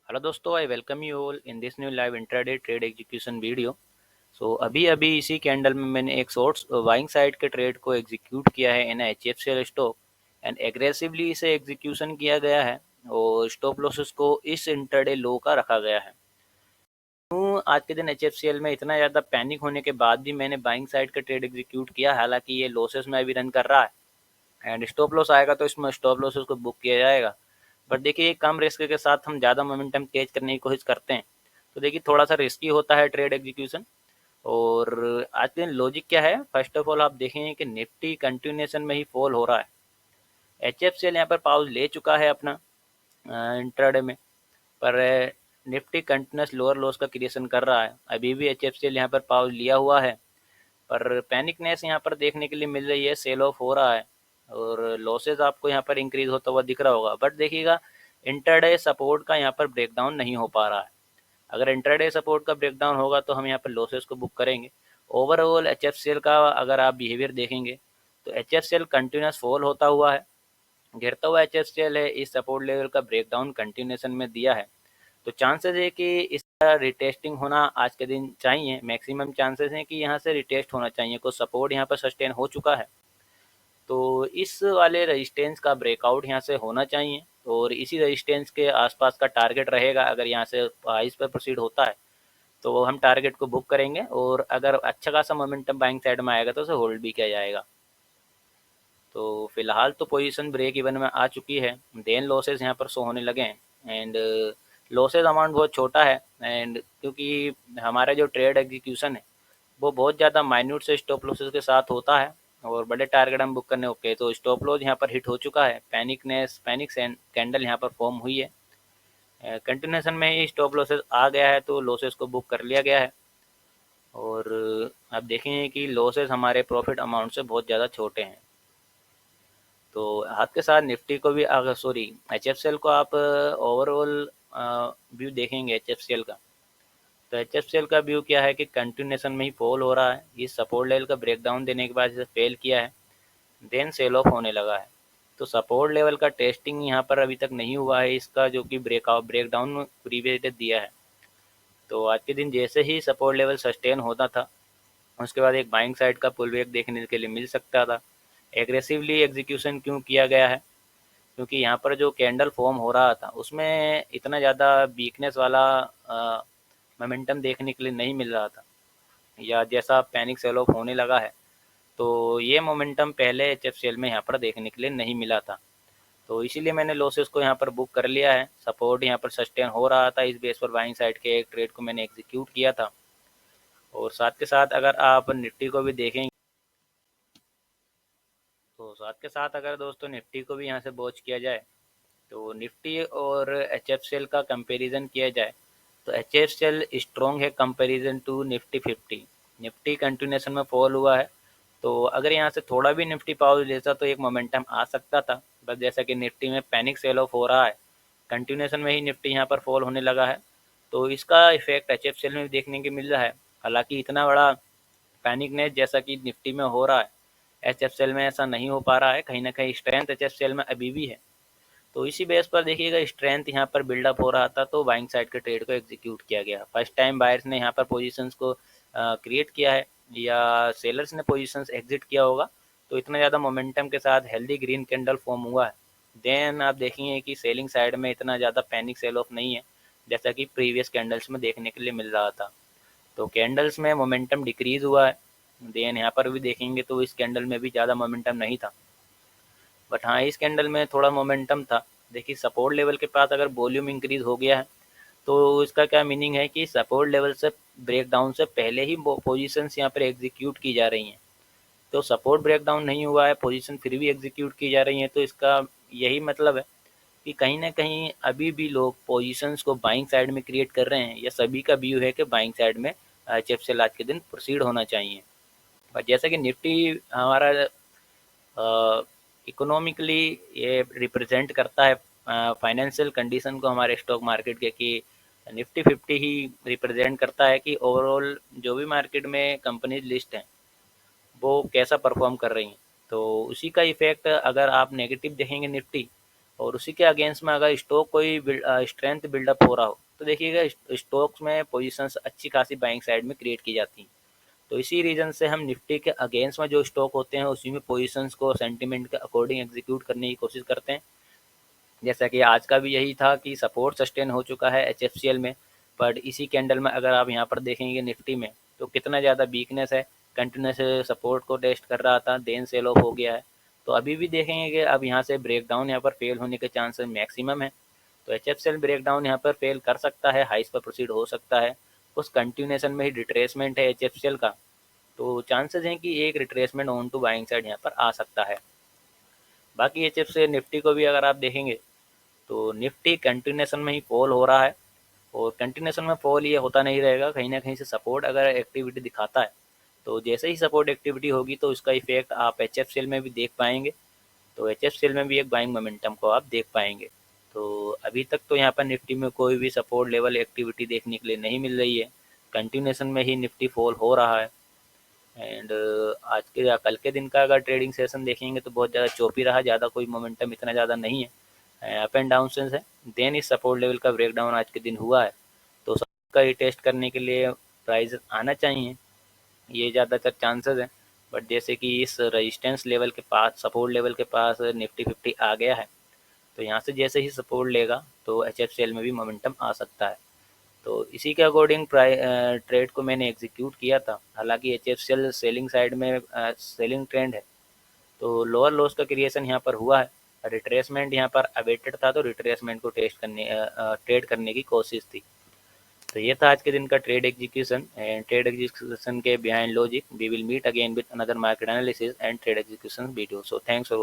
Hello दोस्तों, I welcome you all in this new live intraday trade execution video. So अभी अभी इसी candle में मैंने एक शॉर्ट बाइंग साइड के ट्रेड को एग्जीक्यूट किया है in HFCL stock and aggressively इसे एग्जीक्यूशन किया गया है और स्टॉप लॉसेस को इस इंट्राडे लो का रखा गया है। तो आज के दिन HFCL में इतना ज़्यादा पैनिक होने के बाद भी मैंने बाइंग साइड का ट्रेड एग्जीक्यूट किया, हालांकि ये लॉसेस में अभी रन कर रहा है एंड स्टॉप लॉस आएगा तो इसमें स्टॉप लॉसेस को बुक किया जाएगा। बट देखिए, कम रिस्क के साथ हम ज़्यादा मोमेंटम तेज करने की कोशिश करते हैं, तो देखिए थोड़ा सा रिस्की होता है ट्रेड एग्जीक्यूशन। और आज के दिन लॉजिक क्या है, फर्स्ट ऑफ ऑल आप देखेंगे कि निफ्टी कंटिन्यूएशन में ही फॉल हो रहा है। HFCL यहाँ पर पाउज ले चुका है अपना इंट्राडे में, पर निफ्टी कंटिन्यूस लोअर लॉस का क्रिएशन कर रहा है। अभी भी HFCL यहाँ पर पाउज लिया हुआ है, पर पैनिकनेस यहाँ पर देखने के लिए मिल रही है, सेल ऑफ हो रहा है और लॉसेज आपको यहाँ पर इंक्रीज होता हुआ दिख रहा होगा। बट देखिएगा, इंटरडे सपोर्ट का यहाँ पर ब्रेकडाउन नहीं हो पा रहा है। अगर इंटरडे सपोर्ट का ब्रेकडाउन होगा तो हम यहाँ पर लॉसेज को बुक करेंगे। ओवरऑल HFCL का अगर आप बिहेवियर देखेंगे तो HFCL कंटिन्यूस फॉल होता हुआ है, गिरता हुआ HFCL है, इस सपोर्ट लेवल का ब्रेकडाउन कंटिन्यूएशन में दिया है। तो चांसेस है कि इसका रिटेस्टिंग होना आज के दिन चाहिए, मैक्सिमम चांसेस हैं कि यहाँ से रिटेस्ट होना चाहिए। कुछ सपोर्ट यहाँ पर सस्टेन हो चुका है, तो इस वाले रेजिस्टेंस का ब्रेकआउट यहाँ से होना चाहिए और इसी रेजिस्टेंस के आसपास का टारगेट रहेगा। अगर यहाँ से प्राइस पर प्रोसीड होता है तो हम टारगेट को बुक करेंगे और अगर अच्छा खासा मोमेंटम बाइंग साइड में आएगा तो उसे होल्ड भी किया जाएगा। तो फिलहाल तो पोजीशन ब्रेक इवन में आ चुकी है, देन लॉसेस यहाँ पर शो होने लगे हैं एंड लॉसेस अमाउंट बहुत छोटा है। एंड क्योंकि हमारा जो ट्रेड एग्जीक्यूशन है वो बहुत ज़्यादा माइन्यूट से स्टॉप लॉसेस के साथ होता है और बड़े टारगेट हम बुक करने ओके, तो स्टॉप लॉस यहाँ पर हिट हो चुका है, पैनिक कैंडल यहाँ पर फॉर्म हुई है, कंटिन्यूशन में ही स्टॉप लॉसेस आ गया है तो लॉसेस को बुक कर लिया गया है। और आप देखेंगे कि लॉसेस हमारे प्रॉफिट अमाउंट से बहुत ज़्यादा छोटे हैं। तो हाथ के साथ निफ्टी को भी, अगर सॉरी HFCL को आप ओवरऑल व्यू देखेंगे HFCL का, तो HFCL का व्यू क्या है कि कंटिन्यूएशन में ही फॉल हो रहा है। इस सपोर्ट लेवल का ब्रेकडाउन देने के बाद इसे फेल किया है, देन सेल ऑफ होने लगा है। तो सपोर्ट लेवल का टेस्टिंग यहाँ पर अभी तक नहीं हुआ है इसका, जो कि ब्रेकडाउन प्रीवियस दिया है। तो आज के दिन जैसे ही सपोर्ट लेवल सस्टेन होता था, उसके बाद एक बाइंग साइड का पुल बैक देखने के लिए मिल सकता था। एग्रेसिवली एग्जीक्यूशन क्यों किया गया है, क्योंकि यहाँ पर जो कैंडल फॉर्म हो रहा था उसमें इतना ज़्यादा वीकनेस वाला मोमेंटम देखने के लिए नहीं मिल रहा था, या जैसा पैनिक सेल ऑफ होने लगा है तो ये मोमेंटम पहले HFCL में यहाँ पर देखने के लिए नहीं मिला था। तो इसीलिए मैंने लॉसेस को यहाँ पर बुक कर लिया है। सपोर्ट यहाँ पर सस्टेन हो रहा था, इस बेस पर बाइंग साइड के एक ट्रेड को मैंने एग्जीक्यूट किया था। और साथ के साथ अगर आप निफ्टी को भी देखेंगे, तो साथ के साथ अगर दोस्तों निफ्टी को भी यहाँ से वॉच किया जाए, तो निफ्टी और HFCL का कंपैरिजन किया जाए तो HFCL स्ट्रॉन्ग है comparison to Nifty 50। Nifty continuation में फॉल हुआ है, तो अगर यहाँ से थोड़ा भी निफ्टी पॉज लेता तो एक मोमेंटम आ सकता था। बस जैसा कि निफ्टी में पैनिक सेल ऑफ हो रहा है, कंटिन्यूएशन में ही निफ्टी यहाँ पर फॉल होने लगा है, तो इसका इफेक्ट HFCL में भी देखने को मिल रहा है। हालांकि इतना बड़ा पैनिक नेस जैसा कि निफ्टी में हो रहा है, HFCL में ऐसा नहीं हो पा रहा है। कहीं ना कहीं स्ट्रेंथ HFCL में अभी भी है, तो इसी बेस पर देखिएगा स्ट्रेंथ यहाँ पर बिल्डअप हो रहा था तो बाइंग साइड के ट्रेड को एग्जीक्यूट किया गया। फर्स्ट टाइम बायर्स ने यहाँ पर पोजीशंस को क्रिएट किया है या सेलर्स ने पोजीशंस एग्जिट किया होगा, तो इतना ज़्यादा मोमेंटम के साथ हेल्दी ग्रीन कैंडल फॉर्म हुआ है। देन आप देखेंगे कि सेलिंग साइड में इतना ज़्यादा पैनिक सेल ऑफ नहीं है जैसा कि प्रीवियस कैंडल्स में देखने के लिए मिल रहा था। तो कैंडल्स में मोमेंटम डिक्रीज हुआ है, देन यहाँ पर भी देखेंगे तो इस कैंडल में भी ज़्यादा मोमेंटम नहीं था, बट हाँ इस कैंडल में थोड़ा मोमेंटम था। देखिए सपोर्ट लेवल के पास अगर वॉल्यूम इंक्रीज हो गया है तो इसका क्या मीनिंग है कि सपोर्ट लेवल से ब्रेकडाउन से पहले ही पोजीशंस यहाँ पर एग्जीक्यूट की जा रही हैं। तो सपोर्ट ब्रेकडाउन नहीं हुआ है, पोजीशन फिर भी एग्जीक्यूट की जा रही हैं, तो इसका यही मतलब है कि कहीं ना कहीं अभी भी लोग पोजीशंस को बाइंग साइड में क्रिएट कर रहे हैं, या सभी का व्यू है कि बाइंग साइड में HFCL आज के दिन प्रोसीड होना चाहिए। पर जैसा कि निफ्टी हमारा इकोनॉमिकली ये रिप्रेजेंट करता है फाइनेंशियल कंडीशन को हमारे स्टॉक मार्केट के, कि निफ्टी 50 ही रिप्रेजेंट करता है कि ओवरऑल जो भी मार्केट में कंपनीज लिस्ट हैं वो कैसा परफॉर्म कर रही हैं। तो उसी का इफेक्ट अगर आप नेगेटिव देखेंगे निफ्टी, और उसी के अगेंस्ट में अगर स्टॉक कोई स्ट्रेंथ बिल्डअप हो रहा हो तो देखिएगा स्टॉक्स में पोजीशंस अच्छी खासी बाइंग साइड में क्रिएट की जाती हैं। तो इसी रीज़न से हम निफ्टी के अगेंस्ट में जो स्टॉक होते हैं उसी में पोजीशंस को सेंटिमेंट के अकॉर्डिंग एग्जीक्यूट करने की कोशिश करते हैं। जैसा कि आज का भी यही था कि सपोर्ट सस्टेन हो चुका है एचएफसीएल में, पर इसी कैंडल में अगर आप यहाँ पर देखेंगे निफ्टी में तो कितना ज़्यादा वीकनेस है, कंटिन्यूस सपोर्ट को टेस्ट कर रहा था, देन सेल ऑफ हो गया है। तो अभी भी देखेंगे कि अब यहाँ से ब्रेकडाउन यहाँ पर फेल होने के चांसेस मैक्सिमम है। तो एचएफसीएल ब्रेकडाउन यहाँ पर फेल कर सकता है, हाइस पर प्रोसीड हो सकता है, उस कंटिन्यूएशन में ही रिट्रेसमेंट है एचएफसीएल का। तो चांसेस हैं कि एक retracement on to buying side यहाँ पर आ सकता है। बाकी एचएफसीएल निफ्टी को भी अगर आप देखेंगे तो निफ्टी कंटिन्यूएशन में ही फॉल हो रहा है, और कंटिन्यूएशन में फॉल ये होता नहीं रहेगा, कहीं ना कहीं से सपोर्ट अगर एक्टिविटी दिखाता है तो जैसे ही सपोर्ट एक्टिविटी होगी तो उसका इफेक्ट आप एचएफसीएल में भी देख पाएंगे। तो एचएफसीएल में भी एक बाइंग मोमेंटम को आप देख पाएंगे। तो अभी तक तो यहाँ पर निफ्टी में कोई भी सपोर्ट लेवल एक्टिविटी देखने के लिए नहीं मिल रही है, कंटिन्यूएशन में ही निफ्टी फॉल हो रहा है। एंड आज के या कल के दिन का अगर ट्रेडिंग सेशन देखेंगे तो बहुत ज़्यादा चौपी रहा, ज़्यादा कोई मोमेंटम इतना ज़्यादा नहीं है, अप एंड डाउन सेंस है। देन इस सपोर्ट लेवल का ब्रेकडाउन आज के दिन हुआ है, तो सबका ही टेस्ट करने के लिए प्राइस आना चाहिए, ये ज़्यादातर चांसेस हैं। बट जैसे कि इस रजिस्टेंस लेवल के पास, सपोर्ट लेवल के पास निफ्टी 50 आ गया है, तो यहाँ से जैसे ही सपोर्ट लेगा तो एचएफसीएल में भी मोमेंटम आ सकता है। तो इसी के अकॉर्डिंग ट्रेड को मैंने एग्जीक्यूट किया था। हालांकि एचएफसीएल सेलिंग साइड में सेलिंग ट्रेंड है, तो लोअर लॉस का क्रिएशन यहाँ पर हुआ है, रिट्रेसमेंट यहाँ पर अवेटेड था, तो रिट्रेसमेंट को ट्रेड करने की कोशिश थी। तो ये था आज के दिन का trade execution and trade execution के behind logic. We will meet again with another market analysis and trade execution video. So thanks for